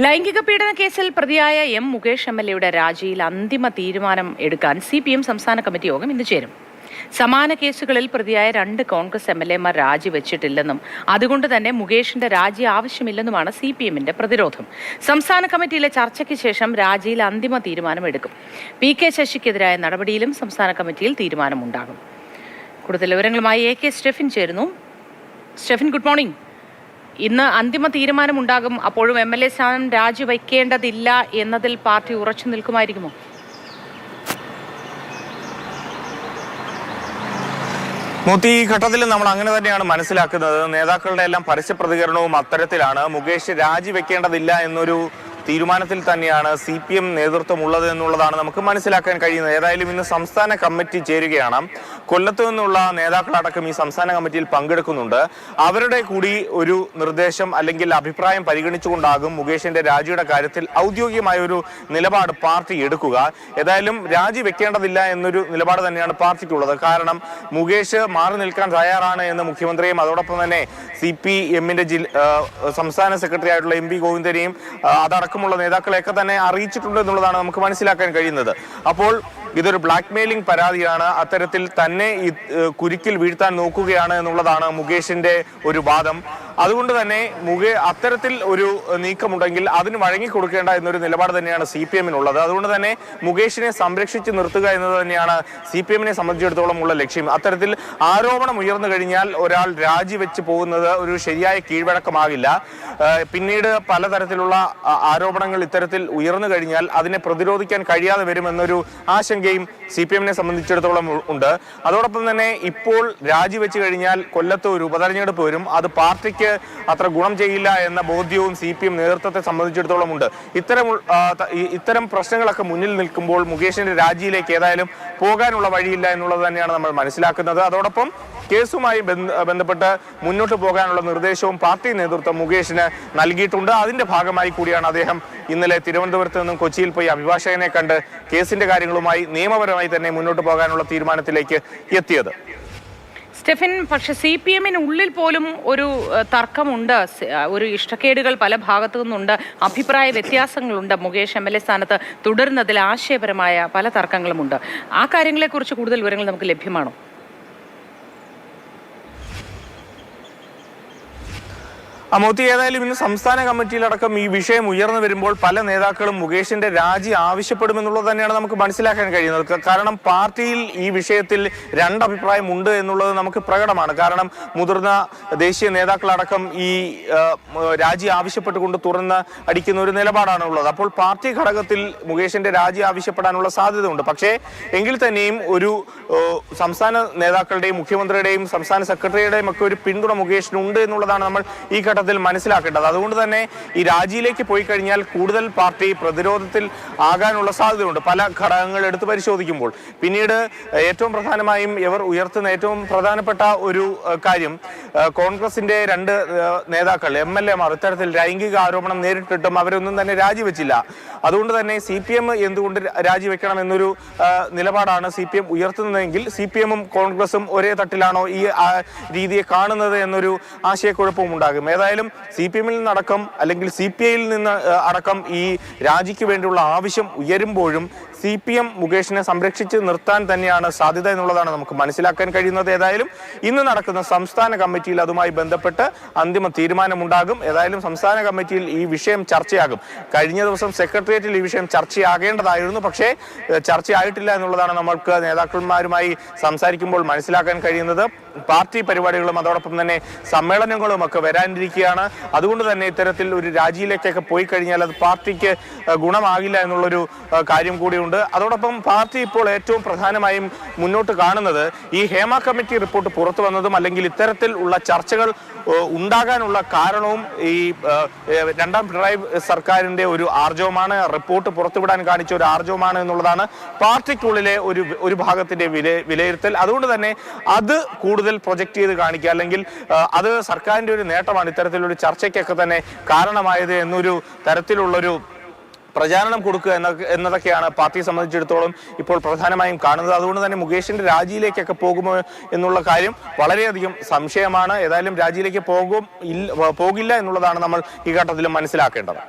ലൈംഗിക പീഡന കേസിൽ പ്രതിയായ എം മുകേഷ് എംഎൽഎയുടെ രാജിയിൽ അന്തിമ തീരുമാനം എടുക്കാൻ സിപിഎം സംസ്ഥാന കമ്മിറ്റി യോഗം ഇന്ന് ചേരും. സമാന കേസുകളിൽ പ്രതിയായ 2 കോൺഗ്രസ് എംഎൽഎമാർ രാജിവെച്ചിട്ടില്ലെന്നും അതുകൊണ്ട് തന്നെ മുകേഷിന്റെ രാജി ആവശ്യമില്ലെന്നുമാണ് സിപിഎമ്മിന്റെ പ്രതിരോധം. സംസ്ഥാന കമ്മിറ്റിയിലെ ചർച്ചയ്ക്ക് ശേഷം രാജിയിൽ അന്തിമ തീരുമാനം എടുക്കും. പി കെ ശശിക്കെതിരായ നടപടിയിലും സംസ്ഥാന കമ്മിറ്റിയിൽ തീരുമാനമുണ്ടാകും. കൂടുതൽ വിവരങ്ങളുമായി എ കെ സ്റ്റെഫിൻ ചേരുന്നു. Stephin, good morning. ഇന്ന് അന്തിമ തീരുമാനമുണ്ടാകും. അപ്പോഴും എംഎൽഎ സ്ഥാനം രാജിവെക്കേണ്ടതില്ല എന്നതിൽ പാർട്ടി ഉറച്ചു നിൽക്കുമായിരിക്കുമോ? മൂത്തി, ഈ ഘട്ടത്തിൽ നമ്മൾ അങ്ങനെ തന്നെയാണ് മനസ്സിലാക്കുന്നത്. നേതാക്കളുടെ എല്ലാം പരസ്യ പ്രതികരണവും അത്തരത്തിലാണ്. മുകേഷ് രാജിവെക്കേണ്ടതില്ല എന്നൊരു തീരുമാനത്തിൽ തന്നെയാണ് CPM നേതൃത്വം ഉള്ളത് എന്നുള്ളതാണ് നമുക്ക് മനസ്സിലാക്കാൻ കഴിയുന്നത്. ഏതായാലും ഇന്ന് സംസ്ഥാന കമ്മിറ്റി ചേരുകയാണ്. കൊല്ലത്തു നിന്നുള്ള നേതാക്കളടക്കം ഈ സംസ്ഥാന കമ്മിറ്റിയിൽ പങ്കെടുക്കുന്നുണ്ട്. അവരുടെ കൂടി ഒരു നിർദ്ദേശം അല്ലെങ്കിൽ അഭിപ്രായം പരിഗണിച്ചുകൊണ്ടാകും മുകേഷിന്റെ രാജിയുടെ കാര്യത്തിൽ ഔദ്യോഗികമായ ഒരു നിലപാട് പാർട്ടി എടുക്കുക. ഏതായാലും രാജിവെക്കേണ്ടതില്ല എന്നൊരു നിലപാട് തന്നെയാണ് പാർട്ടിക്കുള്ളത്. കാരണം മുകേഷ് മാറി നിൽക്കാൻ തയ്യാറാണ് എന്ന് മുഖ്യമന്ത്രിയും അതോടൊപ്പം തന്നെ CPM-ന്റെ സംസ്ഥാന സെക്രട്ടറി ആയിട്ടുള്ള MP ഗോവിന്ദനെയും അതടക്കമുള്ള നേതാക്കളെയൊക്കെ തന്നെ അറിയിച്ചിട്ടുണ്ട് എന്നുള്ളതാണ് നമുക്ക് മനസ്സിലാക്കാൻ കഴിയുന്നത്. അപ്പോൾ ഇതൊരു ബ്ലാക്ക് മെയിലിംഗ് പരാതിയാണ്. അത്തരത്തിൽ തന്നെ കുരുക്കിൽ വീഴ്ത്താൻ നോക്കുകയാണ് എന്നുള്ളതാണ് മുകേഷിന്റെ ഒരു വാദം. അതുകൊണ്ട് തന്നെ അത്തരത്തിൽ ഒരു നീക്കമുണ്ടെങ്കിൽ അതിന് വഴങ്ങിക്കൊടുക്കേണ്ട എന്നൊരു നിലപാട് തന്നെയാണ് CPM-നുള്ളത്. അതുകൊണ്ട് തന്നെ മുകേഷിനെ സംരക്ഷിച്ച് നിർത്തുക എന്നത് തന്നെയാണ് CPM-നെ സംബന്ധിച്ചിടത്തോളം ഉള്ള ലക്ഷ്യം. അത്തരത്തിൽ ആരോപണം ഉയർന്നു കഴിഞ്ഞാൽ ഒരാൾ രാജിവെച്ച് പോകുന്നത് ഒരു ശരിയായ കീഴ്വഴക്കമാകില്ല. പിന്നീട് പലതരത്തിലുള്ള ആരോപണങ്ങൾ ഇത്തരത്തിൽ ഉയർന്നു കഴിഞ്ഞാൽ അതിനെ പ്രതിരോധിക്കാൻ കഴിയാതെ വരുമെന്നൊരു ആശങ്കയും CPM-നെ സംബന്ധിച്ചിടത്തോളം ഉണ്ട്. അതോടൊപ്പം തന്നെ ഇപ്പോൾ രാജിവെച്ച് കഴിഞ്ഞാൽ കൊല്ലത്ത് ഒരു ഉപതെരഞ്ഞെടുപ്പ് വരും. അത് പാർട്ടിക്ക് അത്ര ഗുണം ചെയ്യില്ല എന്ന ബോധ്യവും CPM നേതൃത്വത്തെ സംബന്ധിച്ചിടത്തോളം ഉണ്ട്. ഇത്തരം പ്രശ്നങ്ങളൊക്കെ മുന്നിൽ നിൽക്കുമ്പോൾ മുകേഷിന്റെ രാജിയിലേക്ക് ഏതായാലും പോകാനുള്ള വഴിയില്ല എന്നുള്ളത് തന്നെയാണ് നമ്മൾ മനസ്സിലാക്കുന്നത്. അതോടൊപ്പം കേസുമായി ബന്ധപ്പെട്ട് മുന്നോട്ട് പോകാനുള്ള നിർദ്ദേശവും പാർട്ടി നേതൃത്വം മുകേഷിന് നൽകിയിട്ടുണ്ട്. അതിന്റെ ഭാഗമായി കൂടിയാണ് അദ്ദേഹം ഇന്നലെ തിരുവനന്തപുരത്ത് നിന്നും കൊച്ചിയിൽ പോയി അഭിഭാഷകനെ കണ്ട് കേസിന്റെ കാര്യങ്ങളുമായി നിയമപരമായി തന്നെ മുന്നോട്ട് പോകാനുള്ള തീരുമാനത്തിലേക്ക് എത്തിയത്. സ്റ്റെഫിൻ, പക്ഷെ CPM-നുള്ളിൽ പോലും ഒരു തർക്കമുണ്ട്. ഒരു ഇഷ്ടക്കേടുകൾ പല ഭാഗത്തു നിന്നുണ്ട്. അഭിപ്രായ വ്യത്യാസങ്ങളുണ്ട്. മുകേഷ് MLA സ്ഥാനത്ത് തുടരുന്നതിൽ ആശയപരമായ പല തർക്കങ്ങളുമുണ്ട്. ആ കാര്യങ്ങളെക്കുറിച്ച് കൂടുതൽ വിവരങ്ങൾ നമുക്ക് ലഭ്യമാണോ? മോത്തി, ഏതായാലും ഇന്ന് സംസ്ഥാന കമ്മിറ്റിയിലടക്കം ഈ വിഷയം ഉയർന്നു വരുമ്പോൾ പല നേതാക്കളും മുകേഷിന്റെ രാജി ആവശ്യപ്പെടുമെന്നുള്ളത് തന്നെയാണ് നമുക്ക് മനസ്സിലാക്കാൻ കഴിയുന്നത്. കാരണം പാർട്ടിയിൽ ഈ വിഷയത്തിൽ 2 അഭിപ്രായമുണ്ട് എന്നുള്ളത് നമുക്ക് പ്രകടമാണ്. കാരണം മുതിർന്ന ദേശീയ നേതാക്കളടക്കം ഈ രാജി ആവശ്യപ്പെട്ടുകൊണ്ട് തുറന്ന് അടിക്കുന്ന ഒരു നിലപാടാണ് ഉള്ളത്. അപ്പോൾ പാർട്ടി ഘടകത്തിൽ മുകേഷിന്റെ രാജി ആവശ്യപ്പെടാനുള്ള സാധ്യതയുണ്ട്. പക്ഷേ എങ്കിൽ തന്നെയും ഒരു സംസ്ഥാന നേതാക്കളുടെയും മുഖ്യമന്ത്രിയുടെയും സംസ്ഥാന സെക്രട്ടറിയുടെയും ഒക്കെ ഒരു പിന്തുണ മുകേഷിനുണ്ട് എന്നുള്ളതാണ് നമ്മൾ ഈ മനസ്സിലാക്കേണ്ടത്. അതുകൊണ്ട് തന്നെ ഈ രാജിയിലേക്ക് പോയി കഴിഞ്ഞാൽ കൂടുതൽ പാർട്ടി പ്രതിരോധത്തിൽ ആകാനുള്ള സാധ്യതയുണ്ട് പല ഘടകങ്ങൾ എടുത്ത് പരിശോധിക്കുമ്പോൾ. പിന്നീട് ഏറ്റവും പ്രധാനമായും ഇവർ ഉയർത്തുന്ന ഏറ്റവും പ്രധാനപ്പെട്ട ഒരു കാര്യം, കോൺഗ്രസിന്റെ 2 നേതാക്കൾ MLA-മാർ ഇത്തരത്തിൽ ലൈംഗിക ആരോപണം നേരിട്ടിട്ടും അവരൊന്നും തന്നെ രാജിവെച്ചില്ല. അതുകൊണ്ട് തന്നെ CPM എന്തുകൊണ്ട് രാജിവെക്കണം എന്നൊരു നിലപാടാണ് CPM ഉയർത്തുന്നതെങ്കിൽ CPM-ഉം കോൺഗ്രസും ഒരേ തട്ടിലാണോ ഈ രീതിയെ കാണുന്നത് എന്നൊരു ആശയക്കുഴപ്പവും ഉണ്ടാകും. ഏതായാലും CPM-ൽ നിന്നടക്കം അല്ലെങ്കിൽ CPI-ൽ നിന്ന് അടക്കം ഈ രാജിക്ക് വേണ്ടിയുള്ള ആവശ്യം ഉയരുമ്പോഴും CPM മുകേഷിനെ സംരക്ഷിച്ച് നിർത്താൻ തന്നെയാണ് സാധ്യത എന്നുള്ളതാണ് നമുക്ക് മനസ്സിലാക്കാൻ കഴിയുന്നത്. ഏതായാലും ഇന്ന് നടക്കുന്ന സംസ്ഥാന കമ്മിറ്റിയിൽ അതുമായി ബന്ധപ്പെട്ട് അന്തിമ തീരുമാനമുണ്ടാകും. ഏതായാലും സംസ്ഥാന കമ്മിറ്റിയിൽ ഈ വിഷയം ചർച്ചയാകും. കഴിഞ്ഞ ദിവസം സെക്രട്ടേറിയറ്റിൽ ഈ വിഷയം ചർച്ചയാകേണ്ടതായിരുന്നു. പക്ഷേ ചർച്ചയായിട്ടില്ല എന്നുള്ളതാണ് നമ്മൾക്ക് നേതാക്കന്മാരുമായി സംസാരിക്കുമ്പോൾ മനസ്സിലാക്കാൻ കഴിയുന്നത്. പാർട്ടി പരിപാടികളും അതോടൊപ്പം തന്നെ സമ്മേളനങ്ങളും ഒക്കെ വരാനിരിക്കുകയാണ്. അതുകൊണ്ട് തന്നെ ഇത്തരത്തിൽ ഒരു രാജിയിലേക്കൊക്കെ പോയി കഴിഞ്ഞാൽ അത് പാർട്ടിക്ക് ഗുണമാകില്ല എന്നുള്ളൊരു കാര്യം കൂടിയുണ്ട്. അതോടൊപ്പം പാർട്ടി ഇപ്പോൾ ഏറ്റവും പ്രധാനമായും മുന്നോട്ട് കാണുന്നത് ഈ ഹേമ കമ്മിറ്റി റിപ്പോർട്ട് പുറത്തു വന്നതും അല്ലെങ്കിൽ ഇത്തരത്തിൽ ഉള്ള ചർച്ചകൾ ഉണ്ടാകാനുള്ള കാരണവും ഈ 2ാം പിണറായി സർക്കാരിന്റെ ഒരു ആർജവമാണ്. റിപ്പോർട്ട് പുറത്തുവിടാൻ കാണിച്ച ഒരു ആർജവമാണ് എന്നുള്ളതാണ് പാർട്ടിക്കുള്ളിലെ ഒരു ഭാഗത്തിന്റെ വിലയിരുത്തൽ. അതുകൊണ്ട് തന്നെ അത് കൂടുതൽ പ്രൊജക്ട് ചെയ്ത് കാണിക്കുക അല്ലെങ്കിൽ അത് സർക്കാരിന്റെ ഒരു നേട്ടമാണ് ഇത്തരത്തിലൊരു ചർച്ചയ്ക്കൊക്കെ തന്നെ കാരണമായത് എന്നൊരു തരത്തിലുള്ളൊരു പ്രചാരണം കൊടുക്കുക എന്നതൊക്കെയാണ് പാർട്ടിയെ സംബന്ധിച്ചിടത്തോളം ഇപ്പോൾ പ്രധാനമായും കാണുന്നത്. അതുകൊണ്ട് തന്നെ മുകേഷിന്റെ രാജിയിലേക്കൊക്കെ പോകുമോ എന്നുള്ള കാര്യം വളരെയധികം സംശയമാണ്. ഏതായാലും രാജിയിലേക്ക് പോകില്ല എന്നുള്ളതാണ് നമ്മൾ ഈ ഘട്ടത്തിൽ മനസ്സിലാക്കേണ്ടത്.